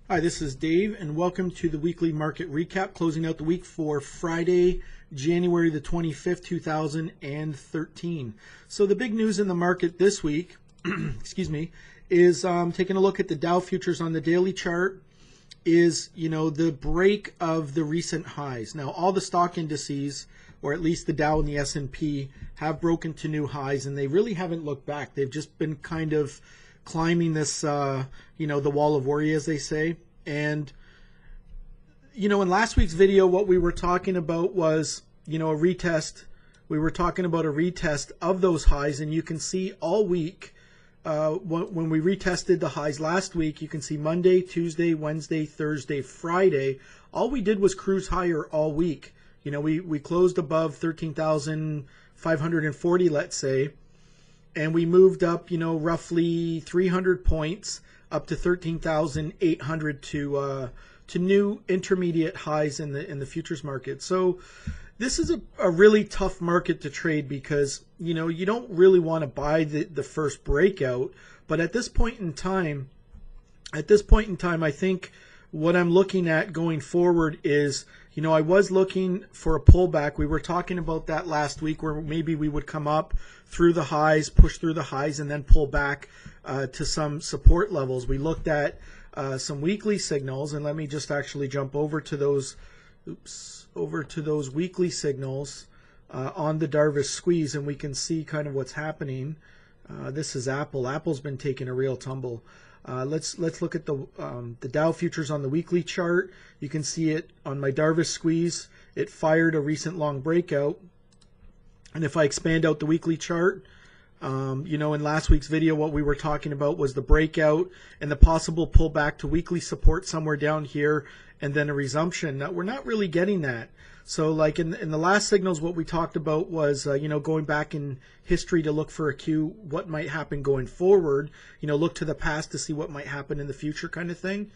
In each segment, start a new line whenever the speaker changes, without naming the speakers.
Hi, this is Dave, and welcome to the weekly market recap, closing out the week for Friday, January the 25th, 2013. So the big news in the market this week, excuse me, is taking a look at the Dow futures on the daily chart is, the break of the recent highs. Now, all the stock indices, or at least the Dow and the S&P, have broken to new highs, and they really haven't looked back. They've just been kind of climbing this, the wall of worry, as they say. And, in last week's video, what we were talking about was, a retest. We were talking about a retest of those highs, and you can see all week, when we retested the highs last week, you can see Monday, Tuesday, Wednesday, Thursday, Friday, all we did was cruise higher all week. We closed above 13,540, let's say, and we moved up, roughly 300 points up to 13,800 to new intermediate highs in the futures market. So this is a really tough market to trade because, you don't really want to buy the first breakout. But at this point in time, I think what I'm looking at going forward is, I was looking for a pullback. We were talking about that last week where maybe we would come up through the highs, push through the highs, and then pull back to some support levels. We looked at some weekly signals, and let me just actually jump over to those weekly signals on the Darvish squeeze, and we can see kind of what's happening. This is Apple. Apple's been taking a real tumble. Let's look at the Dow futures on the weekly chart. You can see it on my Darvish squeeze. It fired a recent long breakout. And if I expand out the weekly chart, in last week's video, what we were talking about was the breakout and the possible pullback to weekly support somewhere down here and then a resumption. Now, we're not really getting that. So like in the last signals, what we talked about was, going back in history to look for a cue, what might happen going forward, look to the past to see what might happen in the future kind of thing.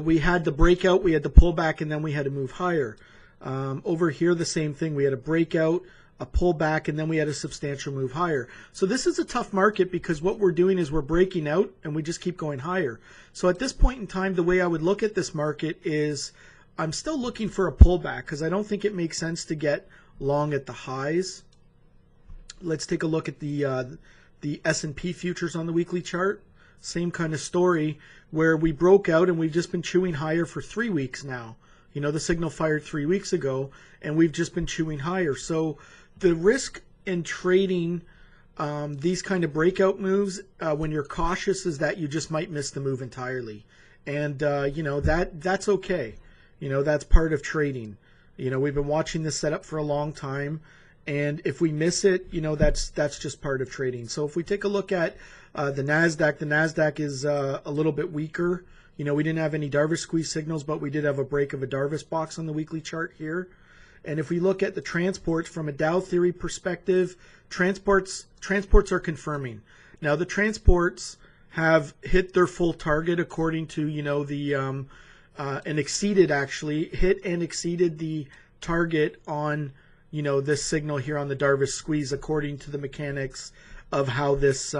We had the breakout, we had the pullback, and then we had to move higher. Over here, the same thing. We had a breakout, a pullback, and then we had a substantial move higher. So this is a tough market because what we're doing is we're breaking out and we just keep going higher. So at this point in time, the way I would look at this market is I'm still looking for a pullback because I don't think it makes sense to get long at the highs. Let's take a look at the S&P futures on the weekly chart. Same kind of story where we broke out and we've just been chewing higher for 3 weeks now. The signal fired 3 weeks ago and we've just been chewing higher. So the risk in trading these kind of breakout moves when you're cautious is that you just might miss the move entirely. And, that's okay. That's part of trading. We've been watching this setup for a long time. And if we miss it, that's just part of trading. So if we take a look at the Nasdaq is a little bit weaker. We didn't have any Darvish squeeze signals, but we did have a break of a Darvish box on the weekly chart here. And if we look at the transports from a Dow theory perspective, transports are confirming. Now the transports have hit their full target according to, and exceeded the target on, this signal here on the Darvish squeeze according to the mechanics of how this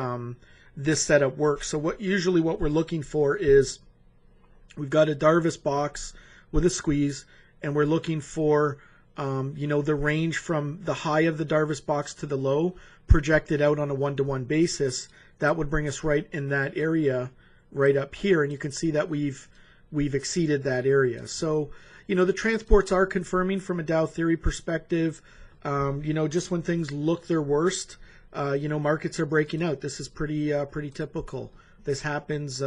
setup works. So what we're looking for is we've got a Darvish box with a squeeze, and we're looking for the range from the high of the Darvish box to the low projected out on a one-to-one basis. That would bring us right in that area right up here, and you can see that we've exceeded that area. So the transports are confirming from a Dow theory perspective. Just when things look their worst, markets are breaking out. This is pretty typical. This happens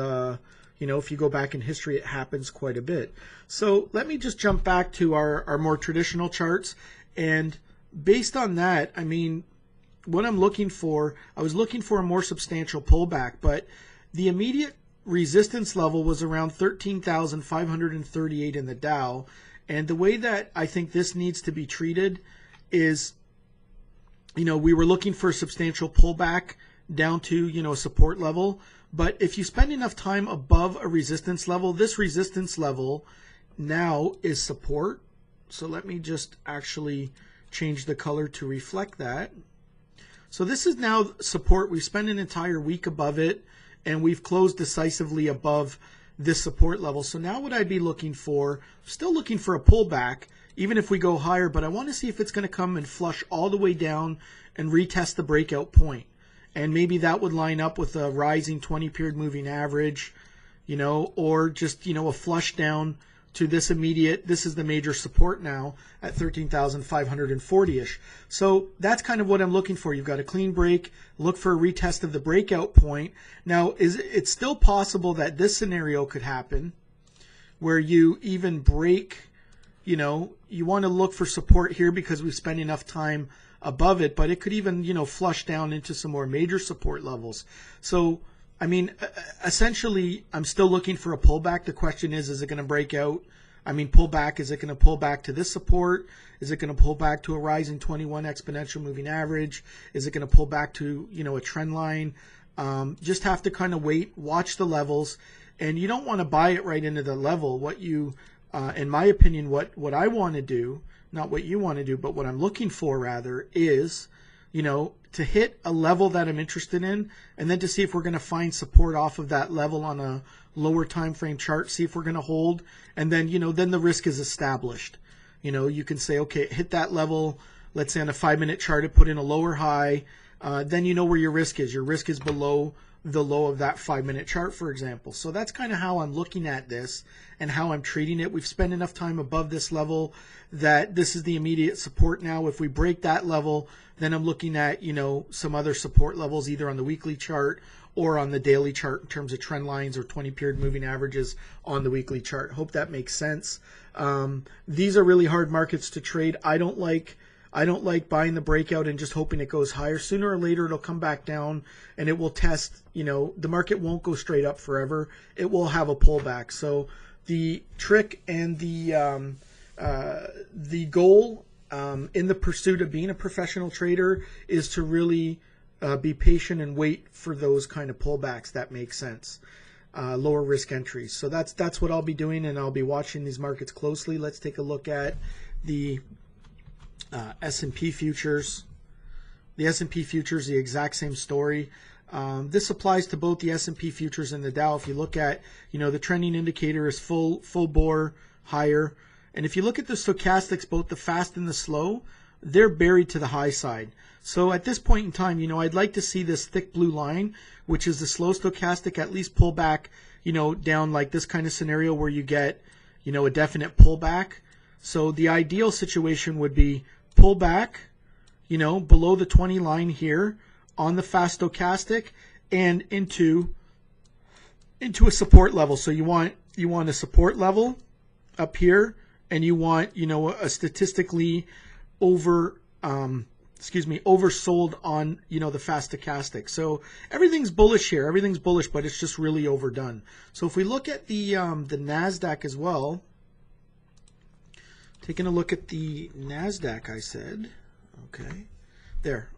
if you go back in history, it happens quite a bit. So let me just jump back to our more traditional charts. And based on that, what I'm looking for, I was looking for a more substantial pullback, but the immediate resistance level was around 13,538 in the Dow. And the way that I think this needs to be treated is, we were looking for a substantial pullback down to, a support level. But if you spend enough time above a resistance level, this resistance level now is support. So let me just actually change the color to reflect that. So this is now support. We've spent an entire week above it, and we've closed decisively above this support level. So now what I'd be looking for, still looking for a pullback, even if we go higher, but I want to see if it's going to come and flush all the way down and retest the breakout point. And maybe that would line up with a rising 20-period moving average, you know, or just, you know, a flush down to this immediate, this is the major support now at 13,540-ish. So that's kind of what I'm looking for. You've got a clean break, look for a retest of the breakout point. Now, it's still possible that this scenario could happen where you even break, you know, you want to look for support here because we've spent enough time above it, but it could even, you know, flush down into some more major support levels. So, I mean, essentially, I'm still looking for a pullback. The question is it going to break out? I mean, pull back, is it going to pull back to this support? Is it going to pull back to a rising 21 exponential moving average? Is it going to pull back to, you know, a trend line? Just have to kind of wait, watch the levels, and you don't want to buy it right into the level. What you, in my opinion, what I want to do, not what you want to do, but what I'm looking for rather is, you know, to hit a level that I'm interested in, and then to see if we're going to find support off of that level on a lower time frame chart, see if we're going to hold, and then, you know, then the risk is established. You know, you can say, okay, hit that level, let's say on a 5-minute chart, it put in a lower high, then you know where your risk is. Your risk is below the low of that 5-minute chart, for example. So that's kind of how I'm looking at this and how I'm treating it. We've spent enough time above this level that this is the immediate support now. If we break that level, then I'm looking at, you know, some other support levels either on the weekly chart or on the daily chart in terms of trend lines or 20-period moving averages on the weekly chart. Hope that makes sense. These are really hard markets to trade. I don't like buying the breakout and just hoping it goes higher. Sooner or later, it'll come back down and it will test, you know, the market won't go straight up forever. It will have a pullback. So the trick and the goal in the pursuit of being a professional trader is to really be patient and wait for those kind of pullbacks that make sense. Lower risk entries. So that's what I'll be doing, and I'll be watching these markets closely. Let's take a look at the S&P futures. The S&P futures, the exact same story. This applies to both the S&P futures and the Dow. If you look at, you know, the trending indicator is full bore higher. And if you look at the stochastics, both the fast and the slow, they're buried to the high side. So at this point in time, you know, I'd like to see this thick blue line, which is the slow stochastic, at least pull back, you know, down like this kind of scenario where you get, you know, a definite pullback. So the ideal situation would be pull back, you know, below the 20 line here on the fast stochastic and into a support level. So you want a support level up here, and you want, you know, a statistically oversold on, you know, the fast stochastic. So everything's bullish here. Everything's bullish, but it's just really overdone. So if we look at the Nasdaq as well, taking a look at the Nasdaq, I said, okay, there.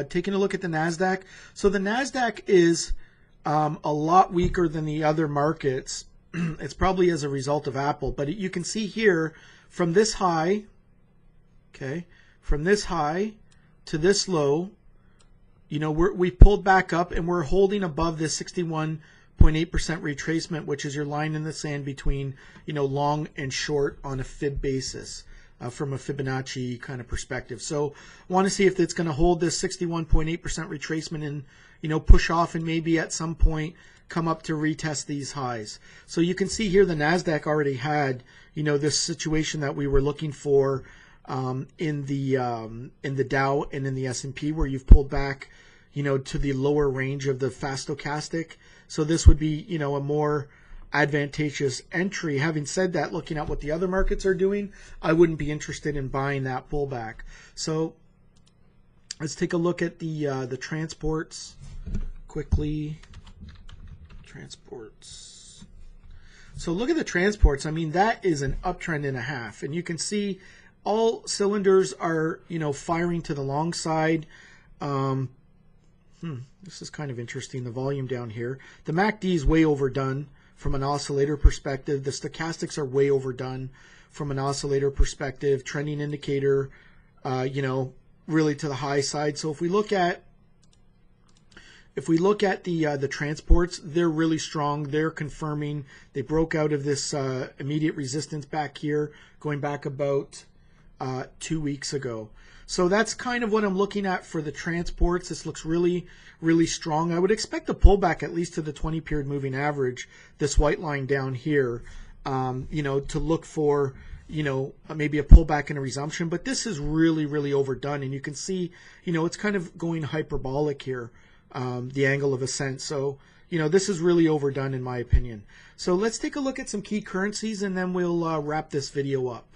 Taking a look at the Nasdaq. So the Nasdaq is a lot weaker than the other markets. It's probably as a result of Apple, but you can see here from this high, okay, from this high to this low, you know, we pulled back up and we're holding above this 61.8% retracement, which is your line in the sand between, you know, long and short on a fib basis. From a Fibonacci kind of perspective. So I want to see if it's going to hold this 61.8% retracement and, you know, push off and maybe at some point come up to retest these highs. So you can see here the Nasdaq already had, you know, this situation that we were looking for in the Dow and in the S&P, where you've pulled back, you know, to the lower range of the fast stochastic. So this would be, you know, a more advantageous entry. Having said that, looking at what the other markets are doing, I wouldn't be interested in buying that pullback. So let's take a look at the transports quickly. Transports. So look at the transports. I mean, that is an uptrend and a half, and you can see all cylinders are, you know, firing to the long side. This is kind of interesting. The volume down here. The MACD is way overdone from an oscillator perspective. The stochastics are way overdone from an oscillator perspective. Trending indicator, you know, really to the high side. So if we look at if we look at the transports, they're really strong. They're confirming. They broke out of this immediate resistance back here, going back about 2 weeks ago. So that's kind of what I'm looking at for the transports. This looks really, really strong. I would expect a pullback at least to the 20-period moving average, this white line down here, to look for, maybe a pullback and a resumption. But this is really, really overdone. And you can see, it's kind of going hyperbolic here, the angle of ascent. So, this is really overdone in my opinion. So let's take a look at some key currencies and then we'll wrap this video up.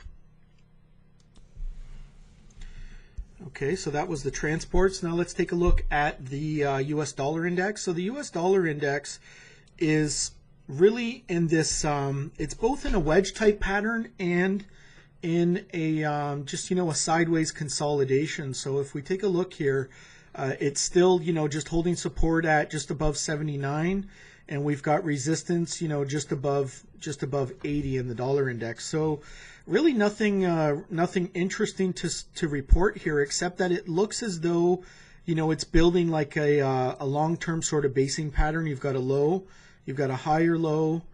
Okay, so that was the transports. Now let's take a look at the US dollar index. So the US dollar index is really in this, it's both in a wedge type pattern and in a just, a sideways consolidation. So if we take a look here, it's still, just holding support at just above 79, and we've got resistance, just above 80 in the dollar index. So really nothing interesting to report here, except that it looks as though, it's building like a long-term sort of basing pattern. You've got a low, you've got a higher low,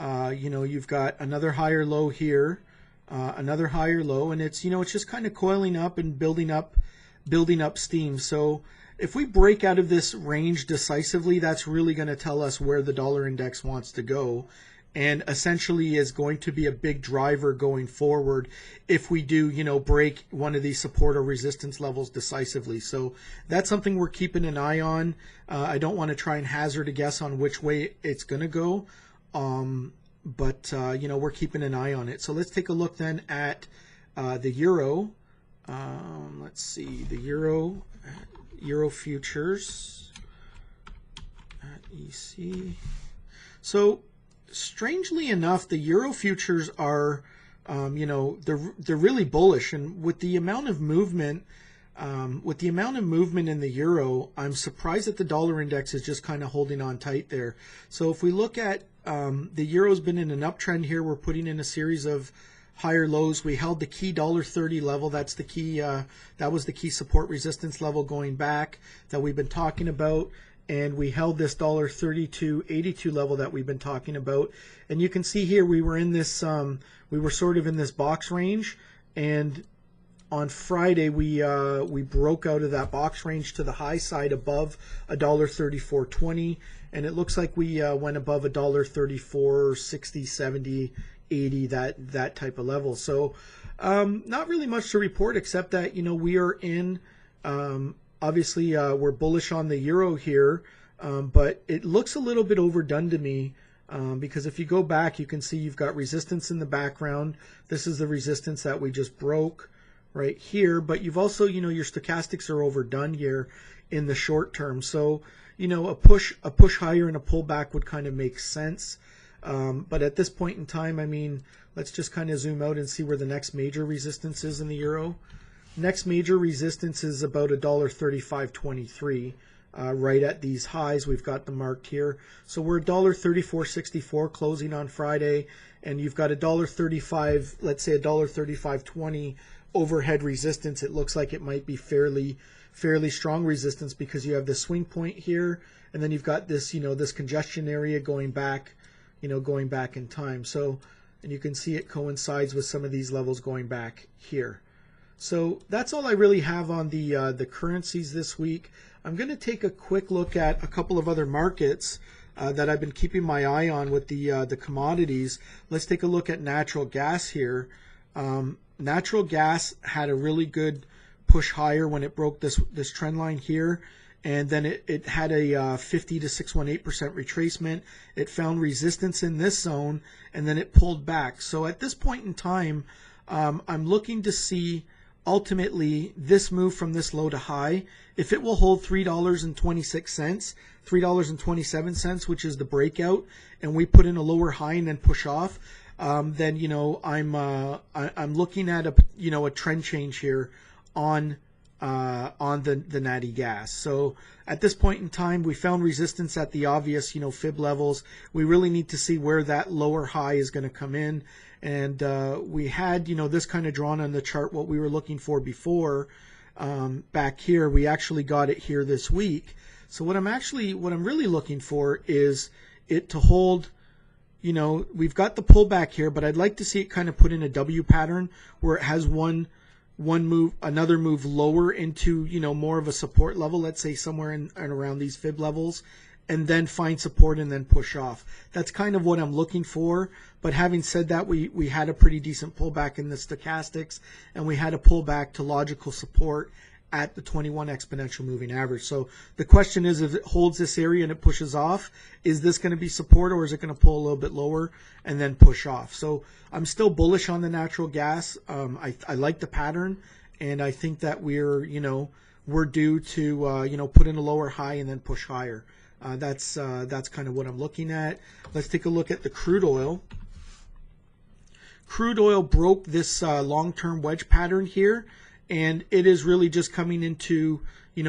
you've got another higher low here, another higher low, and it's, it's just kind of coiling up and building up steam. So if we break out of this range decisively, that's really going to tell us where the dollar index wants to go, and essentially is going to be a big driver going forward if we do, break one of these support or resistance levels decisively. So that's something we're keeping an eye on. I don't want to try and hazard a guess on which way it's going to go, but we're keeping an eye on it. So let's take a look then at the euro. Let's see, the euro futures at EC. So strangely enough, the euro futures are, they're really bullish, and with the amount of movement, in the euro, I'm surprised that the dollar index is just kind of holding on tight there. So if we look at the euro's been in an uptrend here, we're putting in a series of higher lows. We held the key $1.30 level. That's the key. That was the key support resistance level going back that we've been talking about. And we held this $32.82 level that we've been talking about. And you can see here we were in this, we were sort of in this box range. And on Friday we broke out of that box range to the high side above $1.3420, and it looks like we went above $1.3460, 70, 80, that type of level. So not really much to report, except that we are in. Obviously, we're bullish on the euro here, but it looks a little bit overdone to me, because if you go back, you can see you've got resistance in the background. This is the resistance that we just broke right here, but you've also, your stochastics are overdone here in the short term. So, a push higher and a pullback would kind of make sense. But at this point in time, I mean, let's just kind of zoom out and see where the next major resistance is in the euro. Next major resistance is about $1.3523, right at these highs. We've got them marked here. So we're $1.3464 closing on Friday, and you've got $1.35, let's say $1.3520 overhead resistance. It looks like it might be fairly strong resistance, because you have the swing point here, and then you've got this, this congestion area going back, going back in time. So, and you can see it coincides with some of these levels going back here. So that's all I really have on the currencies this week. I'm going to take a quick look at a couple of other markets that I've been keeping my eye on with the commodities. Let's take a look at natural gas here. Natural gas had a really good push higher when it broke this trend line here, and then it had a 50 to 618% retracement. It found resistance in this zone, and then it pulled back. So at this point in time, I'm looking to see ultimately this move from this low to high. If it will hold $3.26, $3.27, which is the breakout, and we put in a lower high and then push off, then I'm looking at a trend change here on the natty gas. So at this point in time, we found resistance at the obvious fib levels. We really need to see where that lower high is going to come in. And we had, this kind of drawn on the chart, what we were looking for before back here. We actually got it here this week. So what I'm really looking for is it to hold. We've got the pullback here, but I'd like to see it kind of put in a W pattern where it has one move, another move lower into, more of a support level, let's say somewhere in and around these fib levels, and then find support and then push off. That's kind of what I'm looking for. But having said that, we had a pretty decent pullback in the stochastics, and we had a pullback to logical support at the 21 exponential moving average. So the question is, if it holds this area and it pushes off, is this going to be support, or is it going to pull a little bit lower and then push off? So I'm still bullish on the natural gas. I like the pattern, and I think that we're due to put in a lower high and then push higher. That's kind of what I'm looking at. Let's take a look at the crude oil. Crude oil broke this long-term wedge pattern here, and it is really just coming into,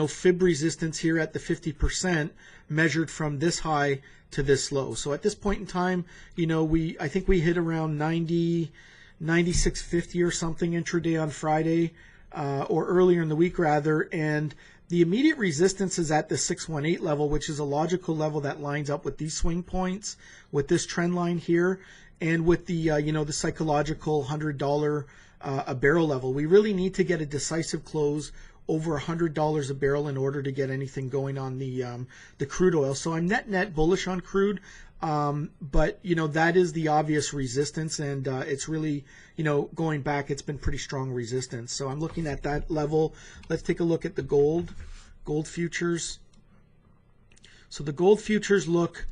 fib resistance here at the 50% measured from this high to this low. So at this point in time, I think we hit around 96.50 or something intraday on Friday, or earlier in the week rather, and the immediate resistance is at the 618 level, which is a logical level that lines up with these swing points, with this trend line here, and with the the psychological $100 a barrel level. We really need to get a decisive close over $100 a barrel in order to get anything going on the crude oil. So I'm net bullish on crude, but that is the obvious resistance, and it's really going back, it's been pretty strong resistance. So I'm looking at that level. Let's take a look at the gold futures. So the gold futures look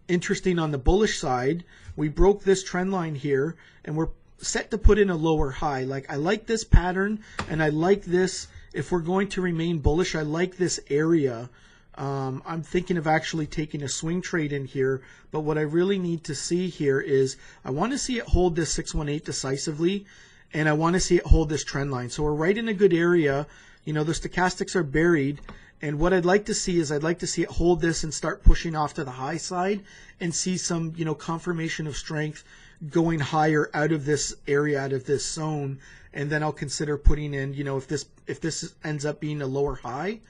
interesting on the bullish side. We broke this trend line here, and we're set to put in a lower high. Like, I like this pattern, and I like this. If we're going to remain bullish, I like this area. I'm thinking of actually taking a swing trade in here, but what I really need to see here is I want to see it hold this 618 decisively, and I want to see it hold this trend line. So we're right in a good area. The stochastics are buried, and what I'd like to see is I'd like to see it hold this and start pushing off to the high side and see some confirmation of strength going higher out of this area, out of this zone, and then I'll consider putting in, if this ends up being a lower high,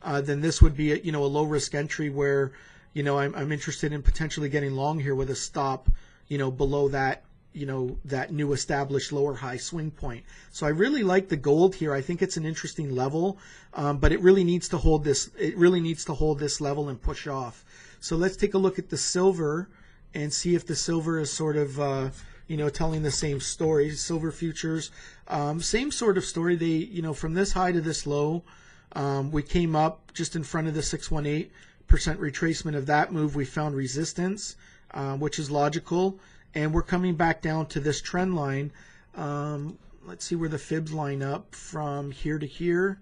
then this would be a low risk entry where I'm interested in potentially getting long here with a stop below that that new established lower high swing point. So I really like the gold here. I think it's an interesting level, but it really needs to hold this. It really needs to hold this level and push off. So let's take a look at the silver and see if the silver is sort of telling the same story. Silver futures, same sort of story. They from this high to this low, we came up just in front of the 618% retracement of that move. We found resistance, which is logical, and we're coming back down to this trend line. Let's see where the fibs line up from here to here.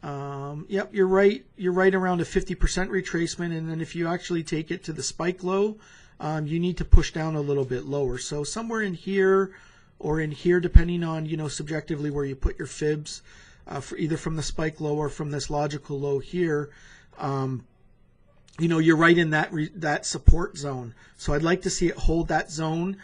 Yep, you're right. You're right around a 50% retracement, and then if you actually take it to the spike low, you need to push down a little bit lower. So somewhere in here or in here, depending on subjectively where you put your fibs, for either from the spike low or from this logical low here, you're right in that support zone. So I'd like to see it hold that zone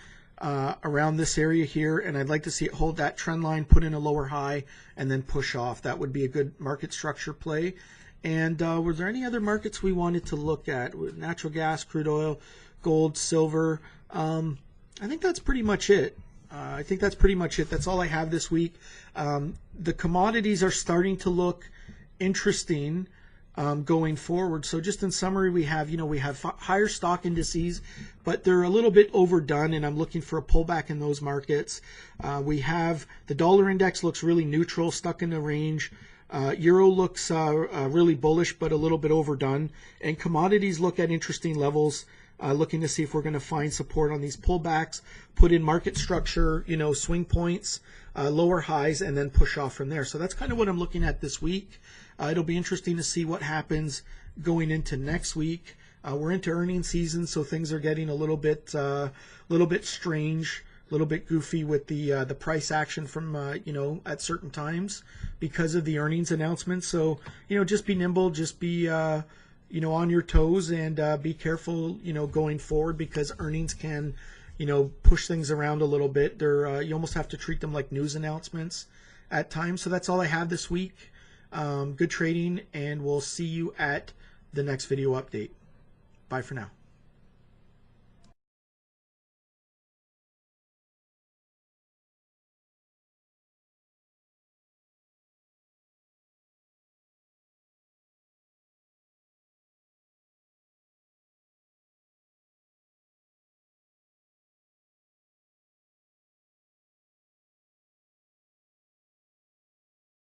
around this area here, and I'd like to see it hold that trend line, put in a lower high, and then push off. That would be a good market structure play. And were there any other markets we wanted to look at? Natural gas, crude oil, gold, silver. I think that's pretty much it. That's all I have this week. The commodities are starting to look interesting going forward. So just in summary, we have higher stock indices, but they're a little bit overdone, and I'm looking for a pullback in those markets. We have the dollar index looks really neutral, stuck in the range. Euro looks really bullish, but a little bit overdone. And commodities look at interesting levels, looking to see if we're going to find support on these pullbacks, put in market structure, swing points, lower highs, and then push off from there. So that's kind of what I'm looking at this week. It'll be interesting to see what happens going into next week. We're into earnings season, so things are getting a little bit strange, a little bit goofy with the price action from at certain times because of the earnings announcements. So just be nimble, just be on your toes, and be careful going forward, because earnings can push things around a little bit. They're you almost have to treat them like news announcements at times. So that's all I have this week. Good trading, and we'll see you at the next video update. Bye for now.